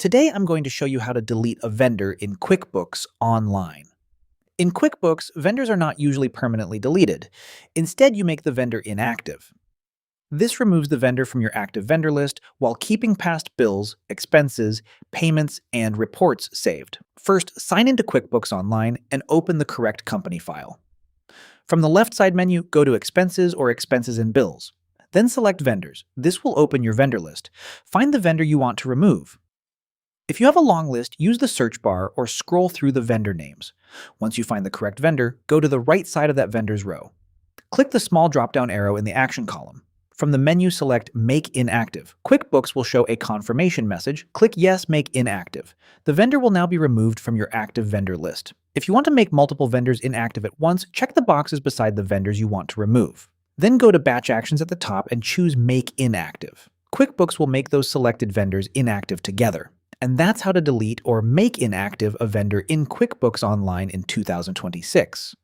Today I'm going to show you how to delete a vendor in QuickBooks Online. In QuickBooks, vendors are not usually permanently deleted. Instead, you make the vendor inactive. This removes the vendor from your active vendor list while keeping past bills, expenses, payments, and reports saved. First, sign into QuickBooks Online and open the correct company file. From the left side menu, go to Expenses or Expenses and Bills. Then select Vendors. This will open your vendor list. Find the vendor you want to remove. If you have a long list, use the search bar or scroll through the vendor names. Once you find the correct vendor, go to the right side of that vendor's row. Click the small drop-down arrow in the Action column. From the menu, select Make Inactive. QuickBooks will show a confirmation message. Click Yes, Make Inactive. The vendor will now be removed from your active vendor list. If you want to make multiple vendors inactive at once, check the boxes beside the vendors you want to remove. Then go to Batch Actions at the top and choose Make Inactive. QuickBooks will make those selected vendors inactive together. And that's how to delete or make inactive a vendor in QuickBooks Online in 2026.